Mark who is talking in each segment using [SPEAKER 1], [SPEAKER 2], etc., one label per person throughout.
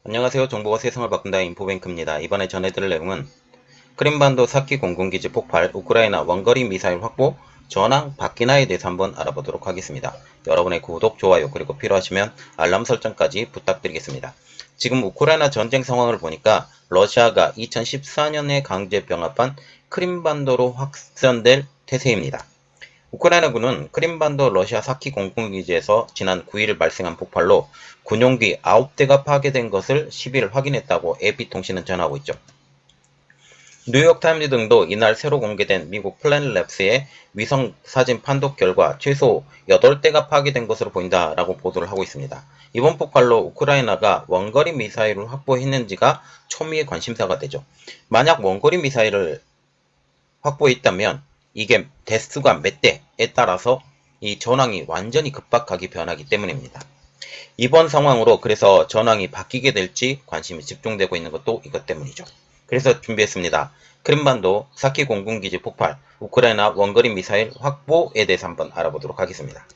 [SPEAKER 1] 안녕하세요. 정보가 세상을 바꾼다 인포뱅크입니다. 이번에 전해드릴 내용은 크림반도 사키 공군기지 폭발, 우크라이나 원거리 미사일 확보, 전황 바뀌나에 대해서 한번 알아보도록 하겠습니다. 여러분의 구독, 좋아요, 그리고 필요하시면 알람 설정까지 부탁드리겠습니다. 지금 우크라이나 전쟁 상황을 보니까 러시아가 2014년에 강제 병합한 크림반도로 확산될 태세입니다. 우크라이나군은 크림반도 러시아 사키 공군기지에서 지난 9일 발생한 폭발로 군용기 9대가 파괴된 것을 10일 확인했다고 AP통신은 전하고 있죠. 뉴욕타임즈 등도 이날 새로 공개된 미국 플래닛랩스의 위성 사진 판독 결과 최소 8대가 파괴된 것으로 보인다라고 보도를 하고 있습니다. 이번 폭발로 우크라이나가 원거리 미사일을 확보했는지가 초미의 관심사가 되죠. 만약 원거리 미사일을 확보했다면 이게 대수가 몇 대에 따라서 이 전황이 완전히 급박하게 변하기 때문입니다. 이번 상황으로 그래서 전황이 바뀌게 될지 관심이 집중되고 있는 것도 이것 때문이죠. 그래서 준비했습니다. 크림반도 사키 공군기지 폭발, 우크라이나 원거리 미사일 확보에 대해서 한번 알아보도록 하겠습니다.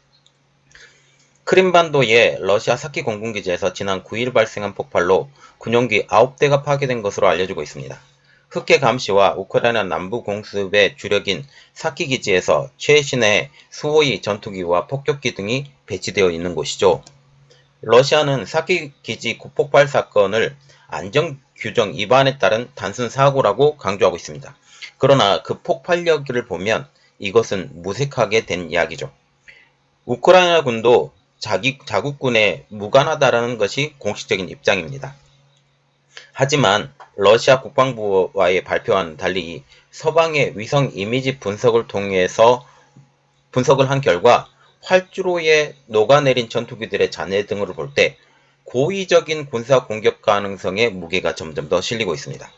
[SPEAKER 1] 크림반도의 러시아 사키 공군기지에서 지난 9일 발생한 폭발로 군용기 9대가 파괴된 것으로 알려지고 있습니다. 흑해 감시와 우크라이나 남부 공습의 주력인 사키 기지에서 최신의 수호이 전투기와 폭격기 등이 배치되어 있는 곳이죠. 러시아는 사키 기지 폭발 사건을 안전규정 위반에 따른 단순 사고라고 강조하고 있습니다. 그러나 그 폭발력을 보면 이것은 무색하게 된 이야기죠. 우크라이나군도 자국군에 무관하다라는 것이 공식적인 입장입니다. 하지만 러시아 국방부와의 발표와는 달리 서방의 위성 이미지 분석을 통해서 분석을 한 결과 활주로에 녹아내린 전투기들의 잔해 등을 볼 때 고의적인 군사 공격 가능성의 무게가 점점 더 실리고 있습니다.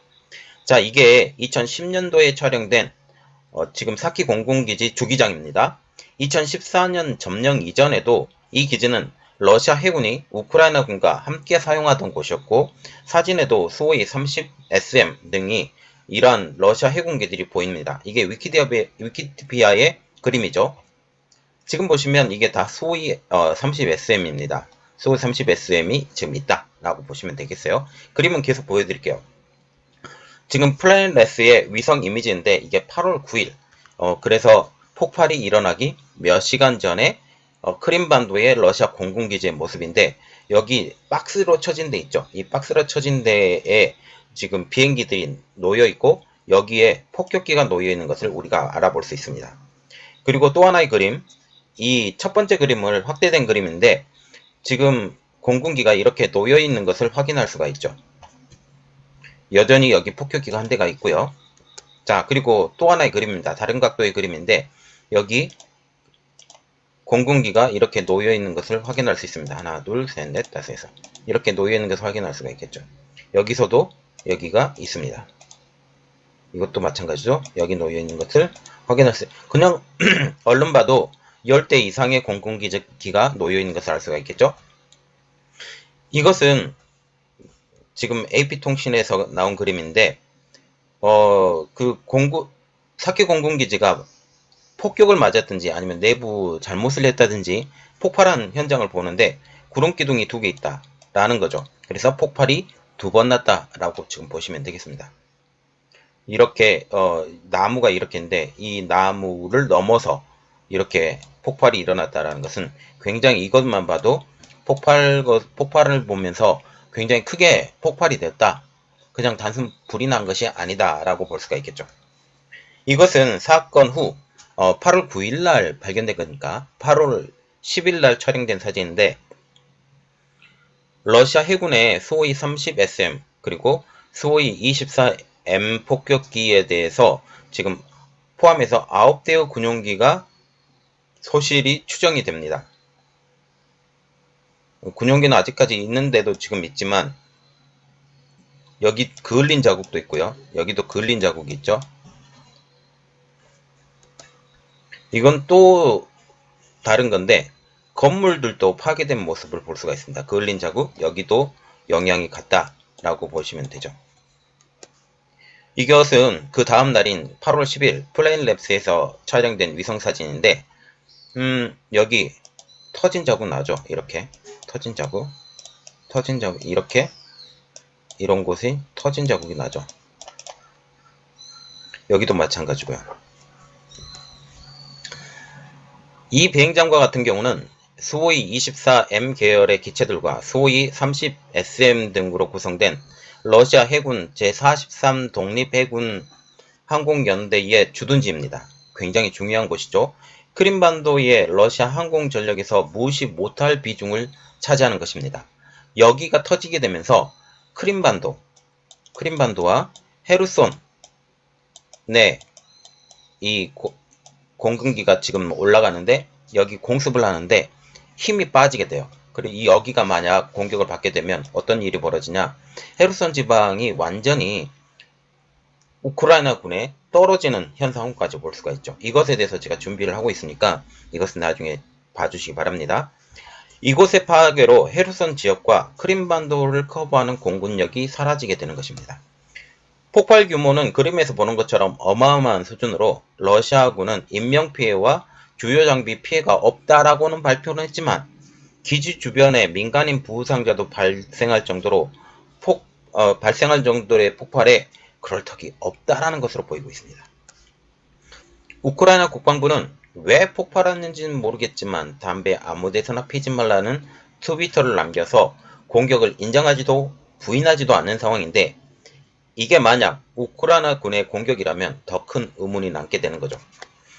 [SPEAKER 1] 자, 이게 2010년도에 촬영된 지금 사키 공군기지 주기장입니다. 2014년 점령 이전에도 이 기지는 러시아 해군이 우크라이나군과 함께 사용하던 곳이었고 사진에도 수호이 30SM 등이 이러한 러시아 해군기들이 보입니다. 이게 위키피디아의 그림이죠. 지금 보시면 이게 다 수호이 30SM입니다. 수호이 30SM이 지금 있다라고 보시면 되겠어요. 그림은 계속 보여드릴게요. 지금 플래닛레스의 위성 이미지인데 이게 8월 9일 그래서 폭발이 일어나기 몇 시간 전에 크림반도의 러시아 공군기지의 모습인데 여기 박스로 쳐진 데 있죠. 이 박스로 쳐진 데에 지금 비행기들이 놓여 있고 여기에 폭격기가 놓여 있는 것을 우리가 알아볼 수 있습니다. 그리고 또 하나의 그림, 이 첫 번째 그림을 확대된 그림인데 지금 공군기가 이렇게 놓여 있는 것을 확인할 수가 있죠. 여전히 여기 폭격기가 한 대가 있고요. 자, 그리고 또 하나의 그림입니다. 다른 각도의 그림인데 여기 공군기가 이렇게 놓여 있는 것을 확인할 수 있습니다. 하나, 둘, 셋, 넷, 다섯, 여섯. 이렇게 놓여 있는 것을 확인할 수가 있겠죠. 여기서도 여기가 있습니다. 이것도 마찬가지죠. 여기 놓여 있는 것을 확인할 수, 그냥 얼른 봐도 10대 이상의 공군기가 놓여 있는 것을 알 수가 있겠죠. 이것은 지금 AP통신에서 나온 그림인데 사키 공군기지가 폭격을 맞았든지 아니면 내부 잘못을 했다든지 폭발한 현장을 보는데 구름기둥이 2개 있다라는 거죠. 그래서 폭발이 2번 났다라고 지금 보시면 되겠습니다. 이렇게 나무가 이렇게인데 이 나무를 넘어서 이렇게 폭발이 일어났다라는 것은 굉장히 이것만 봐도 폭발을 보면서 굉장히 크게 폭발이 됐다. 그냥 단순 불이 난 것이 아니다라고 볼 수가 있겠죠. 이것은 사건 후 8월 9일 날 발견된 거니까 8월 10일 날 촬영된 사진인데 러시아 해군의 수호이 30SM 그리고 수호이 24M 폭격기에 대해서 지금 포함해서 9대의 군용기가 소실이 추정이 됩니다. 군용기는 아직까지 있는데도 지금 있지만 여기 그을린 자국도 있고요. 여기도 그을린 자국이 있죠. 이건 또 다른 건데 건물들도 파괴된 모습을 볼 수가 있습니다. 그을린 자국 여기도 영향이 같다라고 보시면 되죠. 이것은 그 다음 날인 8월 10일 플래닛랩스에서 촬영된 위성사진인데 여기 터진 자국 나죠. 이렇게 터진 자국 이렇게 이런 곳이 터진 자국이 나죠. 여기도 마찬가지고요. 이 비행장과 같은 경우는 수호이 24M 계열의 기체들과 수호이 30SM 등으로 구성된 러시아 해군 제43 독립해군 항공연대의 주둔지입니다. 굉장히 중요한 곳이죠. 크림반도의 러시아 항공전력에서 무시 못할 비중을 차지하는 것입니다. 여기가 터지게 되면서 크림반도와 헤르손 이 공군기가 지금 올라가는데 여기 공습을 하는데 힘이 빠지게 돼요. 그리고 여기가 만약 공격을 받게 되면 어떤 일이 벌어지냐, 헤르손 지방이 완전히 우크라이나 군에 떨어지는 현상까지 볼 수가 있죠. 이것에 대해서 제가 준비를 하고 있으니까 이것은 나중에 봐주시기 바랍니다. 이곳의 파괴로 헤르손 지역과 크림반도를 커버하는 공군력이 사라지게 되는 것입니다. 폭발 규모는 그림에서 보는 것처럼 어마어마한 수준으로 러시아군은 인명피해와 주요 장비 피해가 없다라고는 발표를 했지만 기지 주변에 민간인 부상자도 발생할 정도의 폭발에 그럴 턱이 없다라는 것으로 보이고 있습니다. 우크라이나 국방부는 왜 폭발했는지는 모르겠지만 담배 아무데서나 피지 말라는 트위터를 남겨서 공격을 인정하지도 부인하지도 않는 상황인데, 이게 만약 우크라이나 군의 공격이라면 더 큰 의문이 남게 되는 거죠.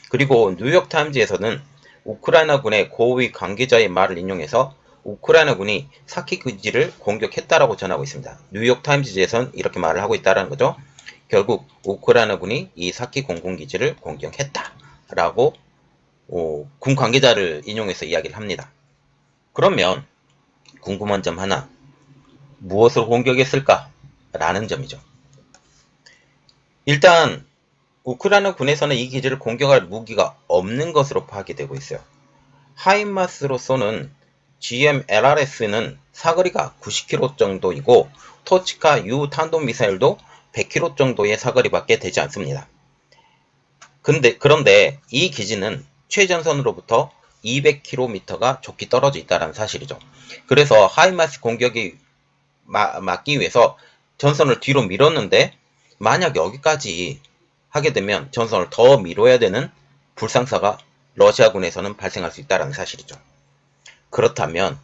[SPEAKER 1] 그리고 뉴욕타임즈에서는 우크라이나 군의 고위 관계자의 말을 인용해서 우크라이나 군이 사키 기지를 공격했다라고 전하고 있습니다. 뉴욕타임즈에서는 이렇게 말을 하고 있다는 거죠. 결국 우크라이나 군이 이 사키 공군기지를 공격했다라고 군 관계자를 인용해서 이야기를 합니다. 그러면 궁금한 점 하나, 무엇을 공격했을까? 라는 점이죠. 일단 우크라이나 군에서는 이 기지를 공격할 무기가 없는 것으로 파악이 되고 있어요. 하이마스로 쏘는 GMLRS는 사거리가 90km 정도이고 토치카 U 탄도미사일도 100km 정도의 사거리밖에 되지 않습니다. 그런데 이 기지는 최전선으로부터 200km가 좁게 떨어져 있다는 사실이죠. 그래서 하이마스 공격이 막기 위해서 전선을 뒤로 밀었는데, 만약 여기까지 하게 되면 전선을 더 밀어야 되는 불상사가 러시아군에서는 발생할 수 있다는 사실이죠. 그렇다면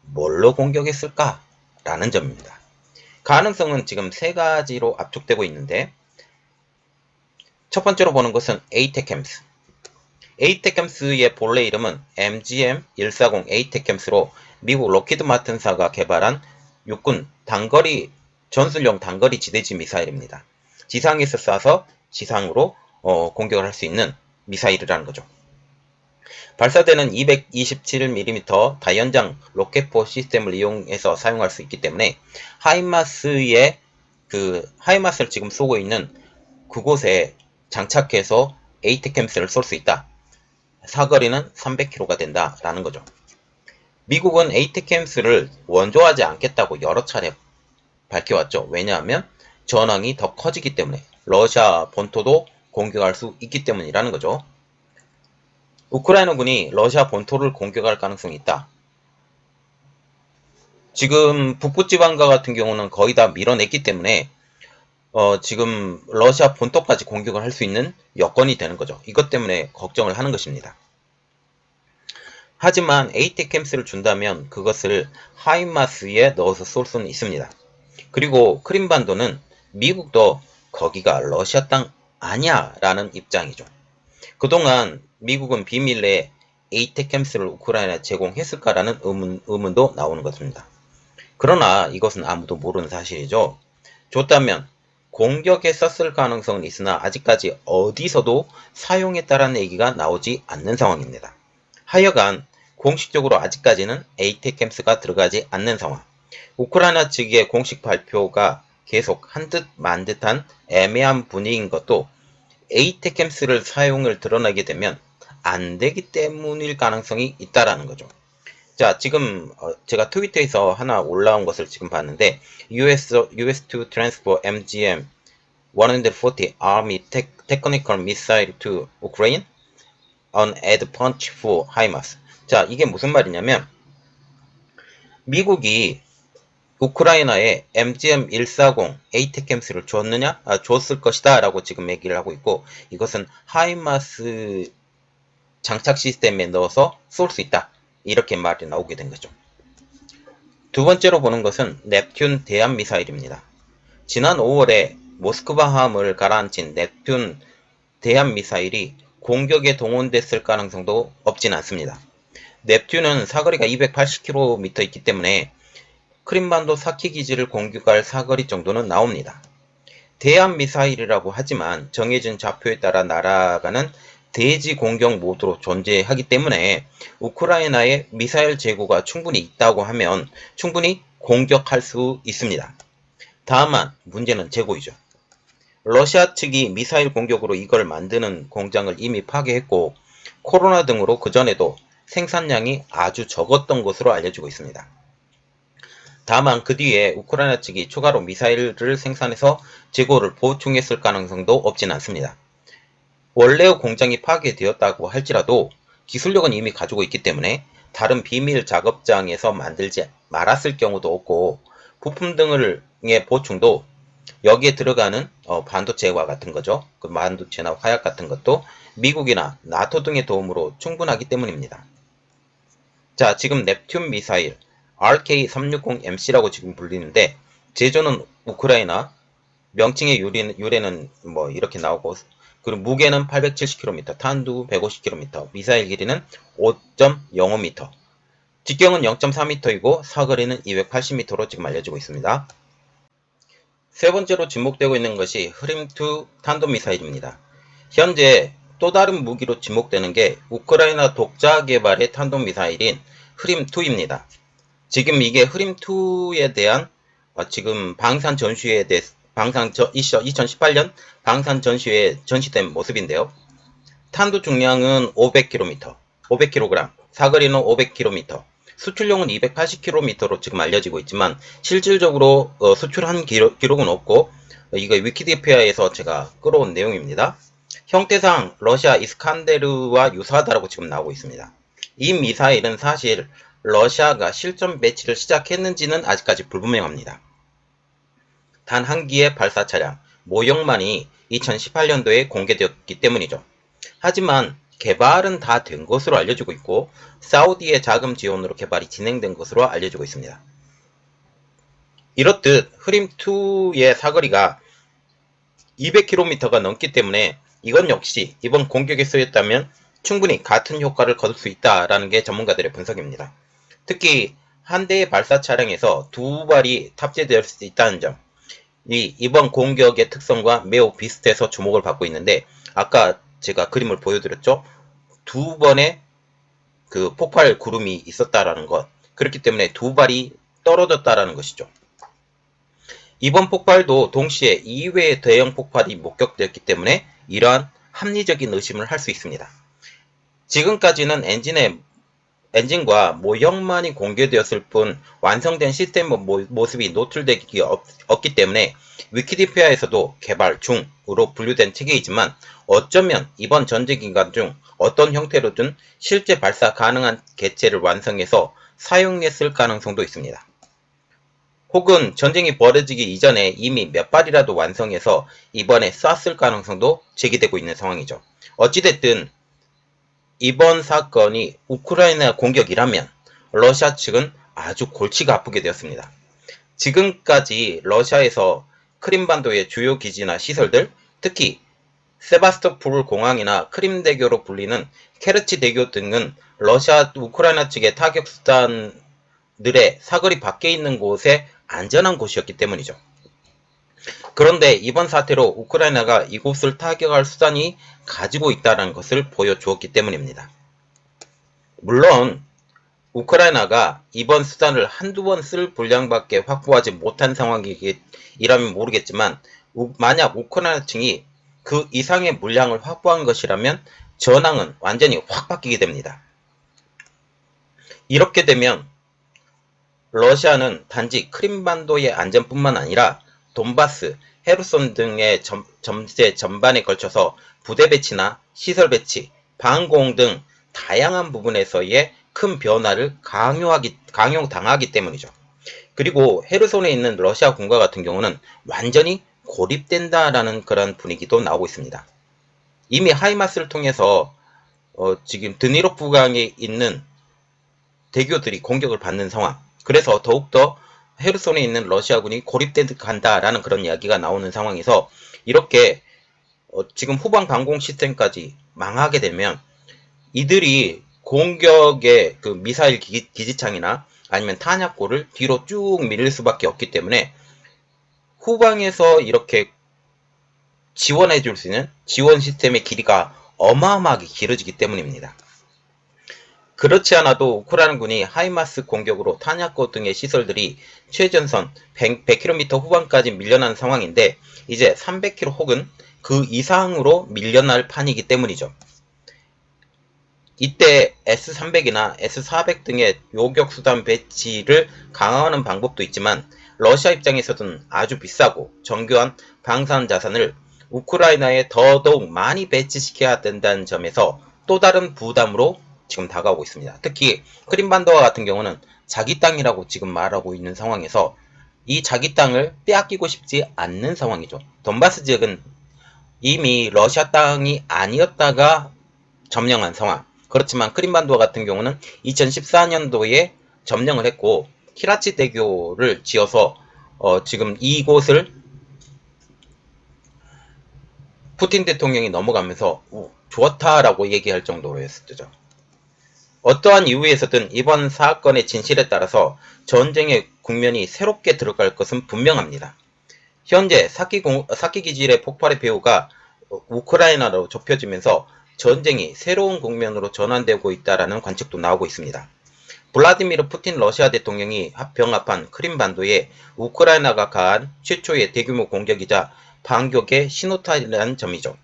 [SPEAKER 1] 뭘로 공격했을까? 라는 점입니다. 가능성은 지금 세 가지로 압축되고 있는데, 첫 번째로 보는 것은 에이테캠스. 에이테캠스의 본래 이름은 MGM140 에이테캠스로 미국 로키드 마틴사가 개발한 육군 전술용 단거리 지대지 미사일입니다. 지상에서 쏴서 지상으로 공격을 할 수 있는 미사일이라는 거죠. 발사대는 227mm 다연장 로켓포 시스템을 이용해서 사용할 수 있기 때문에 하이마스를 지금 쏘고 있는 그곳에 장착해서 에이테캠스를 쏠 수 있다. 사거리는 300km가 된다라는 거죠. 미국은 에이테캠스를 원조하지 않겠다고 여러 차례 밝혀왔죠. 왜냐하면 전황이 더 커지기 때문에, 러시아 본토도 공격할 수 있기 때문이라는 거죠. 우크라이나군이 러시아 본토를 공격할 가능성이 있다. 지금 북부지방과 같은 경우는 거의 다 밀어냈기 때문에 지금 러시아 본토까지 공격을 할 수 있는 여건이 되는 거죠. 이것 때문에 걱정을 하는 것입니다. 하지만 에이테캠스를 준다면 그것을 하이마스에 넣어서 쏠 수는 있습니다. 그리고 크림반도는 미국도 거기가 러시아 땅 아니야 라는 입장이죠. 그동안 미국은 비밀리에 에이테캠스를 우크라이나에 제공했을까라는 의문도 나오는 것입니다. 그러나 이것은 아무도 모르는 사실이죠. 줬다면 공격했었을 가능성은 있으나 아직까지 어디서도 사용했다라는 얘기가 나오지 않는 상황입니다. 하여간 공식적으로 아직까지는 에이테캠스가 들어가지 않는 상황. 우크라이나 측의 공식 발표가 계속 한 듯 만 듯한 애매한 분위기인 것도 에이테캠스를 사용을 드러내게 되면 안 되기 때문일 가능성이 있다라는 거죠. 자, 지금 제가 트위터에서 하나 올라온 것을 지금 봤는데, US to transfer MGM 140 Army Technical Missile to Ukraine on add punch for HIMARS. 자, 이게 무슨 말이냐면, 미국이 우크라이나에 MGM-140 에이테캠스를 줬느냐? 줬을 것이다 라고 지금 얘기를 하고 있고, 이것은 하이마스 장착 시스템에 넣어서 쏠 수 있다, 이렇게 말이 나오게 된 거죠. 두 번째로 보는 것은 넵튠 대함 미사일입니다. 지난 5월에 모스크바함을 가라앉힌 넵튠 대함 미사일이 공격에 동원됐을 가능성도 없진 않습니다. 넵튠은 사거리가 280km 있기 때문에 크림반도 사키 기지를 공격할 사거리 정도는 나옵니다. 대함 미사일이라고 하지만 정해진 좌표에 따라 날아가는 대지 공격 모드로 존재하기 때문에 우크라이나의 미사일 재고가 충분히 있다고 하면 충분히 공격할 수 있습니다. 다만 문제는 재고이죠. 러시아 측이 미사일 공격으로 이걸 만드는 공장을 이미 파괴했고, 코로나 등으로 그전에도 생산량이 아주 적었던 것으로 알려지고 있습니다. 다만 그 뒤에 우크라이나 측이 추가로 미사일을 생산해서 재고를 보충했을 가능성도 없진 않습니다. 원래의 공장이 파괴되었다고 할지라도 기술력은 이미 가지고 있기 때문에 다른 비밀 작업장에서 만들지 말았을 경우도 없고, 부품 등의 보충도 여기에 들어가는 반도체와 같은 거죠. 그 반도체나 화약 같은 것도 미국이나 나토 등의 도움으로 충분하기 때문입니다. 자, 지금 넵튠 미사일 RK-360MC라고 지금 불리는데, 제조는 우크라이나, 명칭의 유래는 뭐 이렇게 나오고, 그리고 무게는 870km, 탄두 150km, 미사일 길이는 5.05m, 직경은 0.4m이고 사거리는 280m로 지금 알려지고 있습니다. 세 번째로 지목되고 있는 것이 흐림2 탄도미사일입니다. 현재 또 다른 무기로 지목되는 게 우크라이나 독자 개발의 탄도미사일인 흐림2입니다. 지금 이게 흐림2에 대한 지금 방산 전시회에 대해 2018년 방산 전시회에 전시된 모습인데요. 탄두 중량은 500kg, 사거리는 500km, 수출용은 280km로 지금 알려지고 있지만 실질적으로 수출한 기록은 없고, 이거 위키디피아에서 제가 끌어온 내용입니다. 형태상 러시아 이스칸데르와 유사하다고 지금 나오고 있습니다. 이 미사일은 사실 러시아가 실전 배치를 시작했는지는 아직까지 불분명합니다. 단 한 기의 발사 차량, 모형만이 2018년도에 공개되었기 때문이죠. 하지만 개발은 다 된 것으로 알려지고 있고, 사우디의 자금 지원으로 개발이 진행된 것으로 알려지고 있습니다. 이렇듯 흐림2의 사거리가 200km가 넘기 때문에 이건 역시 이번 공격에 쓰였다면 충분히 같은 효과를 거둘 수 있다라는 게 전문가들의 분석입니다. 특히 한 대의 발사 차량에서 두 발이 탑재될 수 있다는 점, 이번 공격의 특성과 매우 비슷해서 주목을 받고 있는데, 아까 제가 그림을 보여드렸죠. 두 번의 그 폭발 구름이 있었다라는 것, 그렇기 때문에 두 발이 떨어졌다라는 것이죠. 이번 폭발도 동시에 2회의 대형 폭발이 목격되었기 때문에 이러한 합리적인 의심을 할 수 있습니다. 지금까지는 엔진과 모형만이 공개되었을 뿐 완성된 시스템 모습이 노출되기 없기 때문에 위키디피아에서도 개발 중으로 분류된 체계이지만, 어쩌면 이번 전쟁기간 중 어떤 형태로든 실제 발사 가능한 개체를 완성해서 사용했을 가능성도 있습니다. 혹은 전쟁이 벌어지기 이전에 이미 몇 발이라도 완성해서 이번에 쐈을 가능성도 제기되고 있는 상황이죠. 어찌됐든 이번 사건이 우크라이나 공격이라면 러시아 측은 아주 골치가 아프게 되었습니다. 지금까지 러시아에서 크림반도의 주요 기지나 시설들, 특히 세바스토폴 공항이나 크림대교로 불리는 케르치 대교 등은 러시아 우크라이나 측의 타격 수단들의 사거리 밖에 있는 곳에 안전한 곳이었기 때문이죠. 그런데 이번 사태로 우크라이나가 이곳을 타격할 수단이 가지고 있다는 것을 보여주었기 때문입니다. 물론 우크라이나가 이번 수단을 한두 번 쓸 분량밖에 확보하지 못한 상황이라면 모르겠지만, 만약 우크라이나 측이 그 이상의 물량을 확보한 것이라면 전황은 완전히 확 바뀌게 됩니다. 이렇게 되면 러시아는 단지 크림반도의 안전뿐만 아니라 돈바스, 헤르손 등의 전체 전반에 걸쳐서 부대 배치나 시설 배치, 방공 등 다양한 부분에서의 큰 변화를 강요당하기 때문이죠. 그리고 헤르손에 있는 러시아 군과 같은 경우는 완전히 고립된다라는 그런 분위기도 나오고 있습니다. 이미 하이마스를 통해서 지금 드니로프강에 있는 대교들이 공격을 받는 상황. 그래서 더욱더 헤르손에 있는 러시아군이 고립된다라는 그런 이야기가 나오는 상황에서 이렇게 지금 후방 방공 시스템까지 망하게 되면 이들이 공격의 그 미사일 기지창이나 아니면 탄약고를 뒤로 쭉 밀릴 수밖에 없기 때문에 후방에서 이렇게 지원해 줄 수 있는 지원 시스템의 길이가 어마어마하게 길어지기 때문입니다. 그렇지 않아도 우크라이나군이 하이마스 공격으로 탄약고 등의 시설들이 최전선 100km 후반까지 밀려난 상황인데 이제 300km 혹은 그 이상으로 밀려날 판이기 때문이죠. 이때 S-300이나 S-400 등의 요격수단 배치를 강화하는 방법도 있지만 러시아 입장에서는 아주 비싸고 정교한 방산 자산을 우크라이나에 더더욱 많이 배치시켜야 된다는 점에서 또 다른 부담으로 지금 다가오고 있습니다. 특히 크림반도와 같은 경우는 자기 땅이라고 지금 말하고 있는 상황에서 이 자기 땅을 빼앗기고 싶지 않는 상황이죠. 돈바스 지역은 이미 러시아 땅이 아니었다가 점령한 상황. 그렇지만 크림반도 같은 경우는 2014년도에 점령을 했고 키라치 대교를 지어서 지금 이곳을 푸틴 대통령이 넘어가면서 좋다라고 얘기할 정도로였었죠. 어떠한 이유에서든 이번 사건의 진실에 따라서 전쟁의 국면이 새롭게 들어갈 것은 분명합니다. 현재 사키 기지의 폭발의 배후가 우크라이나로 좁혀지면서 전쟁이 새로운 국면으로 전환되고 있다는 관측도 나오고 있습니다. 블라디미르 푸틴 러시아 대통령이 병합한 크림반도에 우크라이나가 가한 최초의 대규모 공격이자 반격의 신호탄이라는 점이죠.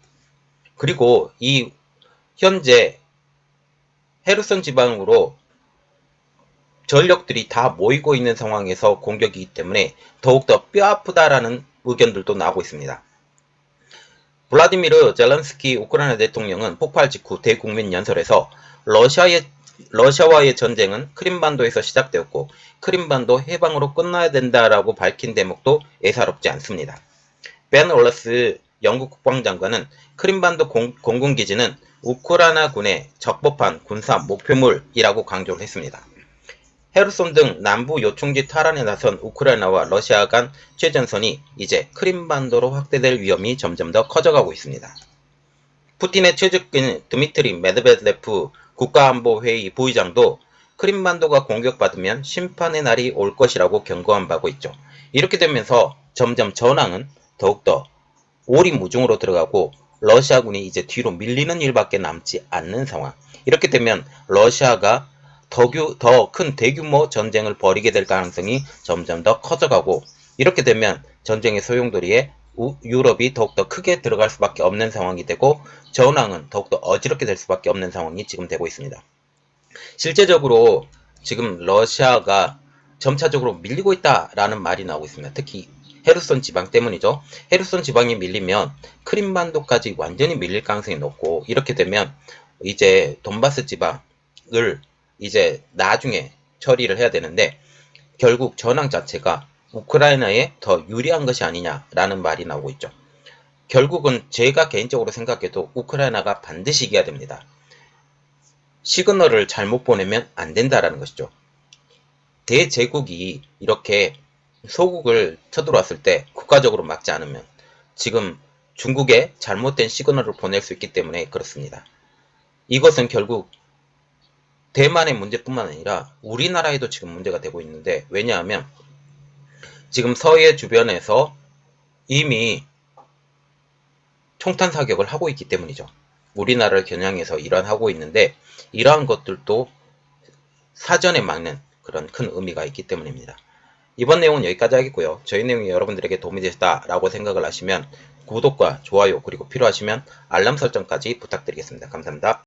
[SPEAKER 1] 그리고 이 현재 헤르손 지방으로 전력들이 다 모이고 있는 상황에서 공격이기 때문에 더욱더 뼈아프다라는 의견들도 나오고 있습니다. 블라디미르 젤렌스키 우크라이나 대통령은 폭발 직후 대국민 연설에서 러시아와의 전쟁은 크림반도에서 시작되었고 크림반도 해방으로 끝나야 된다라고 밝힌 대목도 예사롭지 않습니다. 벤 월러스 영국 국방장관은 크림반도 공군기지는 우크라이나군의 적법한 군사 목표물이라고 강조를 했습니다. 헤르손 등 남부 요충지 탈환에 나선 우크라이나와 러시아 간 최전선이 이제 크림반도로 확대될 위험이 점점 더 커져가고 있습니다. 푸틴의 최측근 드미트리 메드베데프 국가안보회의 부의장도 크림반도가 공격받으면 심판의 날이 올 것이라고 경고한 바고 있죠. 이렇게 되면서 점점 전황은 더욱더 오리무중으로 들어가고 러시아군이 이제 뒤로 밀리는 일밖에 남지 않는 상황. 이렇게 되면 러시아가 더 큰 대규모 전쟁을 벌이게 될 가능성이 점점 더 커져가고 이렇게 되면 전쟁의 소용돌이에 유럽이 더욱더 크게 들어갈 수밖에 없는 상황이 되고 전황은 더욱더 어지럽게 될 수밖에 없는 상황이 지금 되고 있습니다. 실제적으로 지금 러시아가 점차적으로 밀리고 있다라는 말이 나오고 있습니다. 특히 헤르손 지방 때문이죠. 헤르손 지방이 밀리면 크림반도까지 완전히 밀릴 가능성이 높고 이렇게 되면 이제 돈바스 지방을 이제 나중에 처리를 해야 되는데 결국 전황 자체가 우크라이나에 더 유리한 것이 아니냐라는 말이 나오고 있죠. 결국은 제가 개인적으로 생각해도 우크라이나가 반드시 이겨야 됩니다. 시그널을 잘못 보내면 안 된다라는 것이죠. 대제국이 이렇게 소국을 쳐들어왔을 때 국가적으로 막지 않으면 지금 중국에 잘못된 시그널을 보낼 수 있기 때문에 그렇습니다. 이것은 결국 대만의 문제뿐만 아니라 우리나라에도 지금 문제가 되고 있는데 왜냐하면 지금 서해 주변에서 이미 총탄 사격을 하고 있기 때문이죠. 우리나라를 겨냥해서 이란하고 있는데 이러한 것들도 사전에 막는 그런 큰 의미가 있기 때문입니다. 이번 내용은 여기까지 하겠고요. 저희 내용이 여러분들에게 도움이 되셨다라고 생각을 하시면 구독과 좋아요 그리고 필요하시면 알람 설정까지 부탁드리겠습니다. 감사합니다.